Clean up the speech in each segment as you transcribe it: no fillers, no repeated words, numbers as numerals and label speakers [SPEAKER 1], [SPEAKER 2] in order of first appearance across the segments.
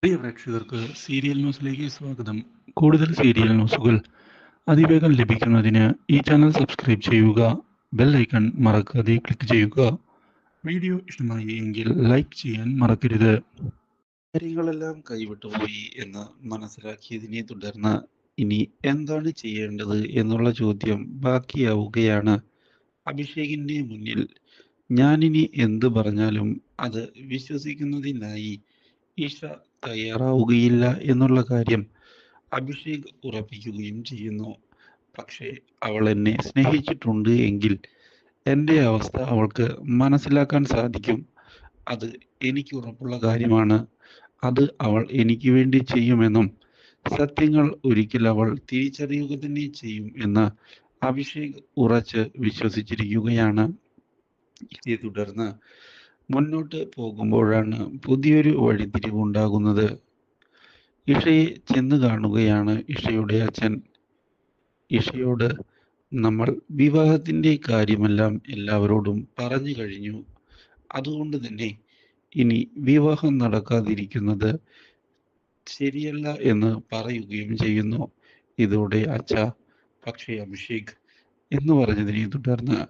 [SPEAKER 1] പ്രിയ പ്രേക്ഷകർക്ക് സീരിയൽ ന്യൂസിലേക്ക് സ്വാഗതം. കൂടുതൽ സീരിയൽ ന്യൂസുകൾ അതിവേഗം ലഭിക്കുന്നതിന് ഈ ചാനൽ സബ്സ്ക്രൈബ് ചെയ്യുക. ബെൽ ഐക്കൺ മറക്കാതെ ക്ലിക്ക് ചെയ്യുക. വീഡിയോ ഇഷ്ടമായി എങ്കിൽ ലൈക്ക് ചെയ്യാൻ മറക്കരുത്. കാര്യങ്ങളെല്ലാം കൈവിട്ടുപോയി എന്ന് മനസ്സിലാക്കിയതിനെ തുടർന്ന് ഇനി എന്താണ് ചെയ്യേണ്ടത് എന്നുള്ള ചോദ്യം ബാക്കിയാവുകയാണ് അഭിഷേകിന്റെ മുന്നിൽ. ഞാനിനി എന്ത് പറഞ്ഞാലും അത് വിശ്വസിക്കുന്നതിനായി ഈഷ തയ്യാറാവുകയില്ല എന്നുള്ള കാര്യം അഭിഷേക് ഉറപ്പിക്കുകയും ചെയ്യുന്നു. പക്ഷേ അവൾ എന്നെ സ്നേഹിച്ചിട്ടുണ്ട് എങ്കിൽ എൻ്റെ അവസ്ഥ അവൾക്ക് മനസ്സിലാക്കാൻ സാധിക്കും. അത് എനിക്ക് ഉറപ്പുള്ള കാര്യമാണ്. അത് അവൾ എനിക്ക് വേണ്ടി ചെയ്യുമെന്നും സത്യങ്ങൾ ഒരിക്കൽ അവൾ തിരിച്ചറിയുക തന്നെ ചെയ്യും എന്ന് അഭിഷേക് ഉറച്ച് വിശ്വസിച്ചിരിക്കുകയാണ്. ഇതേ തുടർന്ന് മുന്നോട്ട് പോകുമ്പോഴാണ് പുതിയൊരു വഴിത്തിരിവുണ്ടാകുന്നത്. ഇഷയെ ചെന്ന് കാണുകയാണ് ഇഷയുടെ അച്ഛൻ. ഇഷയോട് നമ്മൾ വിവാഹത്തിന്റെ കാര്യമെല്ലാം എല്ലാവരോടും പറഞ്ഞു കഴിഞ്ഞു. അതുകൊണ്ട് തന്നെ ഇനി വിവാഹം നടക്കാതിരിക്കുന്നത് ശരിയല്ല എന്ന് പറയുകയും ചെയ്യുന്നു. ഇതോടെ അച്ഛ, പക്ഷേ അഭിഷേക് എന്ന് പറഞ്ഞതിനെ തുടർന്ന്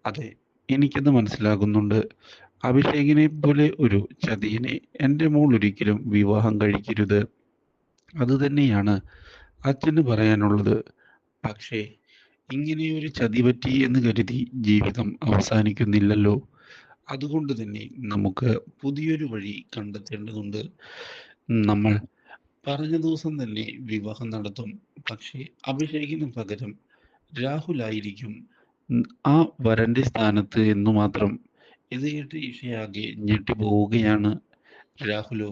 [SPEAKER 1] അതെ, എനിക്കത് മനസ്സിലാകുന്നുണ്ട്. അഭിഷേകിനെ പോലെ ഒരു ചതിയനെ എൻ്റെ മോൾ ഒരിക്കലും വിവാഹം കഴിക്കരുത്. അത് തന്നെയാണ് അച്ഛന് പറയാനുള്ളത്. പക്ഷേ ഇങ്ങനെയൊരു ചതി പറ്റി എന്ന് കരുതി ജീവിതം അവസാനിക്കുന്നില്ലല്ലോ. അതുകൊണ്ട് തന്നെ നമുക്ക് പുതിയൊരു വഴി കണ്ടെത്തേണ്ടതുണ്ട്. നമ്മൾ പറഞ്ഞ ദിവസം തന്നെ വിവാഹം നടത്തും. പക്ഷേ അഭിഷേകിന് പകരം രാഹുലായിരിക്കും ആ വരന്റെ സ്ഥാനത്ത് എന്നു മാത്രം. ഇത് കേട്ട് ഇഷയാകെ ഞെട്ടിപ്പോവുകയാണ്. രാഹുലോ?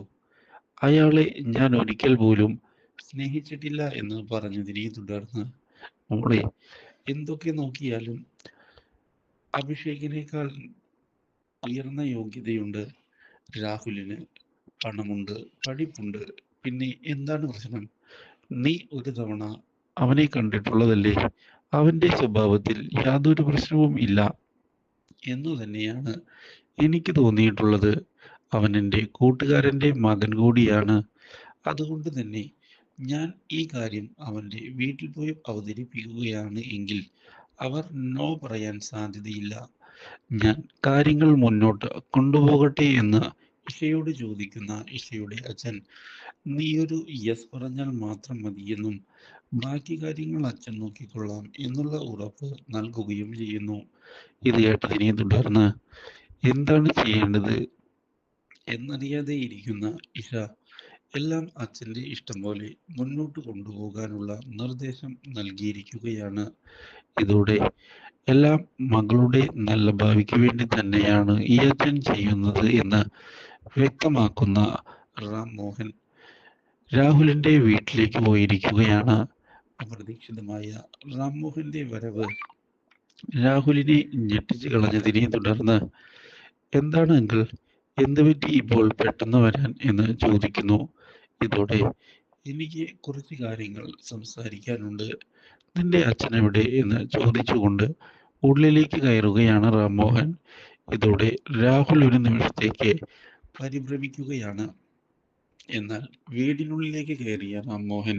[SPEAKER 1] അയാളെ ഞാൻ ഒരിക്കൽ പോലും സ്നേഹിച്ചിട്ടില്ല എന്ന് പറഞ്ഞതിനെ തുടർന്ന് മോളെ, എന്തൊക്കെ നോക്കിയാലും അഭിഷേകിനേക്കാൾ ഉയർന്ന യോഗ്യതയുണ്ട് രാഹുലിന്. പണമുണ്ട്, പഠിപ്പുണ്ട്. പിന്നെ എന്താണ് പ്രശ്നം? നീ ഒരു തവണ അവനെ കണ്ടിട്ടുള്ളതല്ലേ? അവന്റെ സ്വഭാവത്തിൽ യാതൊരു പ്രശ്നവും ഇല്ല എന്നു തന്നെയാണ് എനിക്ക് തോന്നിയിട്ടുള്ളത്. അവൻ എൻ്റെ കൂട്ടുകാരൻ്റെ മകൻ കൂടിയാണ്. അതുകൊണ്ട് തന്നെ ഞാൻ ഈ കാര്യം അവൻ്റെ വീട്ടിൽ പോയി അവതരിപ്പിക്കുകയാണ് എങ്കിൽ അവർ നോ പറയാൻ സാധ്യതയില്ല. ഞാൻ കാര്യങ്ങൾ മുന്നോട്ട് കൊണ്ടുപോകട്ടെ എന്ന് ഇഷയോട് ചോദിക്കുന്ന ഇഷയുടെ അച്ഛൻ, നീയൊരു യെസ് പറഞ്ഞാൽ മാത്രം മതിയെന്നും ബാക്കി കാര്യങ്ങൾ അച്ഛൻ നോക്കിക്കൊള്ളാം എന്നുള്ള ഉറപ്പ് നൽകുകയും ചെയ്യുന്നു. ഇത് കേട്ടതിനെ തുടർന്ന് എന്താണ് ചെയ്യേണ്ടത് എന്നറിയാതെ ഇരിക്കുന്ന ഇഷ എല്ലാം അച്ഛൻ്റെ ഇഷ്ടം പോലെ മുന്നോട്ട് കൊണ്ടുപോകാനുള്ള നിർദ്ദേശം നൽകിയിരിക്കുകയാണ്. ഇതോടെ എല്ലാം മകളുടെ നല്ല ഭാവിക്ക് വേണ്ടി തന്നെയാണ് ഈ അച്ഛൻ ചെയ്യുന്നത് എന്ന് വ്യക്തമാക്കുന്ന റാം മോഹൻ രാഹുലിന്റെ വീട്ടിലേക്ക് പോയിരിക്കുകയാണ്. അപ്രതീക്ഷിതമായ റാം മോഹന്റെ വരവ് രാഹുലിനെ ഞെട്ടിച്ചു കളഞ്ഞതിനെ തുടർന്ന് എന്താണ് അങ്കിൾ, എന്ത് പറ്റി ഇപ്പോൾ പെട്ടെന്ന് വരാൻ എന്ന് ചോദിക്കുന്നു. ഇതോടെ എനിക്ക് കുറച്ച് കാര്യങ്ങൾ സംസാരിക്കാനുണ്ട്. നിന്റെ അച്ഛൻ എവിടെ എന്ന് ചോദിച്ചുകൊണ്ട് ഉള്ളിലേക്ക് കയറുകയാണ് റാംമോഹൻ. ഇതോടെ രാഹുൽ ഒരു നിമിഷത്തേക്ക് പരിഭ്രമിക്കുകയാണ്. എന്നാൽ വീടിനുള്ളിലേക്ക് കയറിയ റാംമോഹൻ,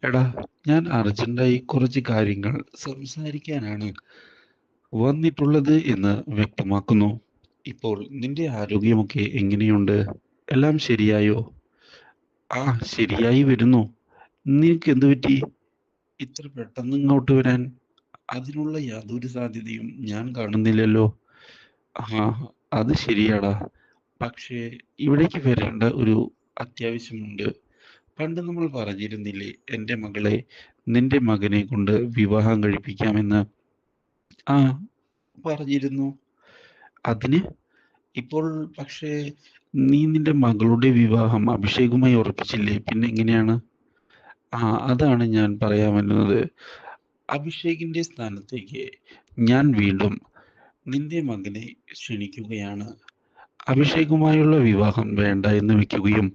[SPEAKER 1] എടാ, ഞാൻ അർജന്റായി കുറച്ച് കാര്യങ്ങൾ സംസാരിക്കാനാണ് വന്നിട്ടുള്ളത് എന്ന് വ്യക്തമാക്കുന്നു. ഇപ്പോൾ നിന്റെ ആരോഗ്യമൊക്കെ എങ്ങനെയുണ്ട്? എല്ലാം ശരിയായോ? ആ, ശരിയായി വരുന്നു. നിനക്ക് എന്തു പറ്റി ഇത്ര പെട്ടെന്ന് ഇങ്ങോട്ട് വരാൻ? അതിനുള്ള യാതൊരു സാധ്യതയും ഞാൻ കാണുന്നില്ലല്ലോ. ആ, അത് ശരിയാടാ. പക്ഷേ ഇവിടേക്ക് വരേണ്ട ഒരു അത്യാവശ്യമുണ്ട്. പണ്ട് നമ്മൾ പറഞ്ഞിരുന്നില്ലേ എൻ്റെ മകളെ നിന്റെ മകനെ കൊണ്ട് വിവാഹം കഴിപ്പിക്കാമെന്ന്? ആ, പറഞ്ഞിരുന്നു. അതിന് ഇപ്പോൾ പക്ഷേ നീ നിന്റെ മകളുടെ വിവാഹം അഭിഷേകുമായി ഉറപ്പിച്ചില്ലേ? പിന്നെ എങ്ങനെയാണ്? ആ, അതാണ് ഞാൻ പറയാൻ വരുന്നത്. അഭിഷേകിന്റെ സ്ഥാനത്തേക്ക് ഞാൻ വീണ്ടും നിന്റെ മകനെ ക്ഷണിക്കുകയാണ്. അഭിഷേകുമായുള്ള വിവാഹം വേണ്ട എന്ന് വെക്കുകയും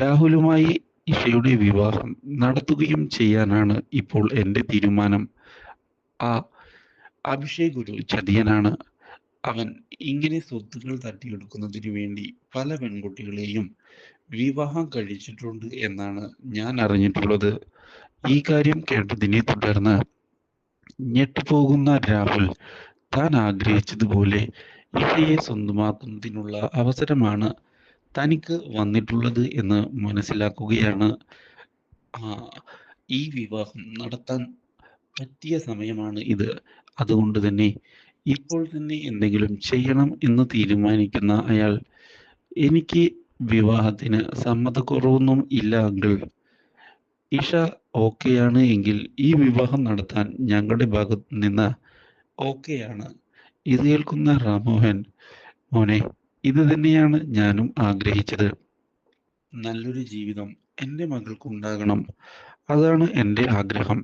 [SPEAKER 1] രാഹുലുമായി ഇഷയുടെ വിവാഹം നടത്തുകയും ചെയ്യാനാണ് ഇപ്പോൾ എൻ്റെ തീരുമാനം. ആ അഭിഷേക് ഒരു ചതിയനാണ്. അവൻ ഇങ്ങനെ സ്വത്തുക്കൾ തട്ടിയെടുക്കുന്നതിനു വേണ്ടി പല പെൺകുട്ടികളെയും വിവാഹം കഴിച്ചിട്ടുണ്ട് എന്നാണ് ഞാൻ അറിഞ്ഞിട്ടുള്ളത്. ഈ കാര്യം കേട്ടതിനെ തുടർന്ന് ഞെട്ടിപ്പോകുന്ന രാഹുൽ താൻ ആഗ്രഹിച്ചതുപോലെ ഇഷയെ സ്വന്തമാക്കുന്നതിനുള്ള അവസരമാണ് തനിക്ക് വന്നിട്ടുള്ളത് എന്ന് മനസ്സിലാക്കുകയാണ്. ആ, ഈ വിവാഹം നടത്താൻ പറ്റിയ സമയമാണ് ഇത്. അതുകൊണ്ട് തന്നെ ഇപ്പോൾ തന്നെ എന്തെങ്കിലും ചെയ്യണം എന്ന് തീരുമാനിക്കുന്ന അയാൾ, എനിക്ക് വിവാഹത്തിന് സമ്മതക്കുറവൊന്നും ഇല്ല അങ്കിൾ. ഇഷ ഓക്കെയാണ് എങ്കിൽ ഈ വിവാഹം നടത്താൻ ഞങ്ങളുടെ ഭാഗത്ത് നിന്ന് ഓക്കെയാണ്. ഇത് കേൾക്കുന്ന റാംമോഹൻ, മോനെ, ഇത് തന്നെയാണ് ഞാനും ആഗ്രഹിച്ചത്. നല്ലൊരു ജീവിതം എൻ്റെ മകൾക്കുണ്ടാകണം. അതാണ് എൻ്റെ ആഗ്രഹം.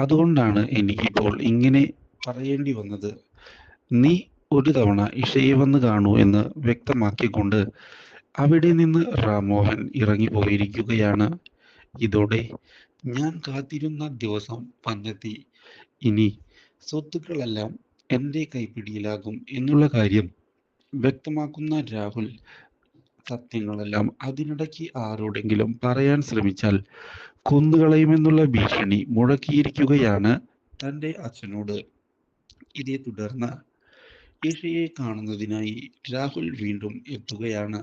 [SPEAKER 1] അതുകൊണ്ടാണ് എനിക്കിപ്പോൾ ഇങ്ങനെ പറയേണ്ടി വന്നത്. നീ ഒരു തവണ ഇഷയെ വന്ന് കാണൂ എന്ന് വ്യക്തമാക്കിക്കൊണ്ട് അവിടെ നിന്ന് റാംമോഹൻ ഇറങ്ങിപ്പോയിരിക്കുകയാണ്. ഇതോടെ ഞാൻ കാത്തിരുന്ന ദിവസം വന്നെത്തി. ഇനി സ്വത്തുക്കളെല്ലാം എൻ്റെ കൈപ്പിടിയിലാകും എന്നുള്ള കാര്യം വ്യക്തമാക്കുന്ന രാഹുൽ സത്യങ്ങളെല്ലാം അതിനിടയ്ക്ക് ആരോടെങ്കിലും പറയാൻ ശ്രമിച്ചാൽ കൊന്നുകളയുമെന്നുള്ള ഭീഷണി മുഴക്കിയിരിക്കുകയാണ് തൻ്റെ അച്ഛനോട്. ഇതേ തുടർന്ന് ഇഷയെ കാണുന്നതിനായി രാഹുൽ വീണ്ടും എത്തുകയാണ്.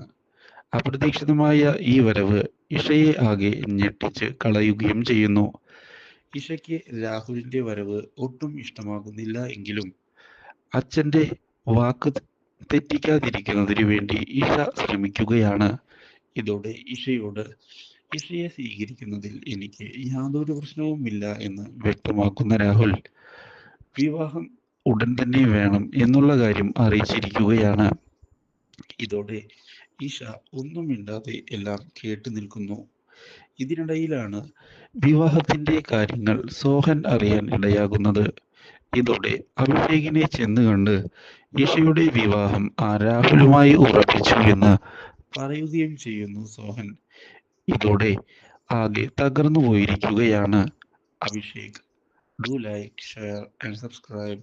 [SPEAKER 1] അപ്രതീക്ഷിതമായ ഈ വരവ് ഇഷയെ ആകെ ഞെട്ടിച്ച് കളയുകയും ചെയ്യുന്നു. ഇഷയ്ക്ക് രാഹുലിന്റെ വരവ് ഒട്ടും ഇഷ്ടമാകുന്നില്ല എങ്കിലും അച്ഛന്റെ വാക്ക് തെറ്റിക്കാതിരിക്കുന്നതിനു വേണ്ടി ഇഷ ശ്രമിക്കുകയാണ്. ഇതോടെ ഇഷയെ സ്വീകരിക്കുന്നതിൽ എനിക്ക് യാതൊരു പ്രശ്നവുമില്ല എന്ന് വ്യക്തമാക്കുന്ന രാഹുൽ വിവാഹം ഉടൻ തന്നെ വേണം എന്നുള്ള കാര്യം അറിയിച്ചിരിക്കുകയാണ്. ഇതോടെ ഈശ ഒന്നും മിണ്ടാതെ എല്ലാം കേട്ടു നിൽക്കുന്നു. ഇതിനിടയിലാണ് വിവാഹത്തിന്റെ കാര്യങ്ങൾ സോഹൻ അറിയാൻ ഇടയാകുന്നത്. ഇതോടെ അഭിഷേകിനെ ചെന്ന് കണ്ട് ഈശയുടെ വിവാഹം ആ രാഹുലുമായി ഉറപ്പിച്ചു എന്ന് പറയുകയും ചെയ്യുന്നു സോഹൻ. ഇതോടെ ആകെ തകർന്നു പോയിരിക്കുകയാണ് Abhishek. Do like, share and subscribe.